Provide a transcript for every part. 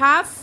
½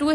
2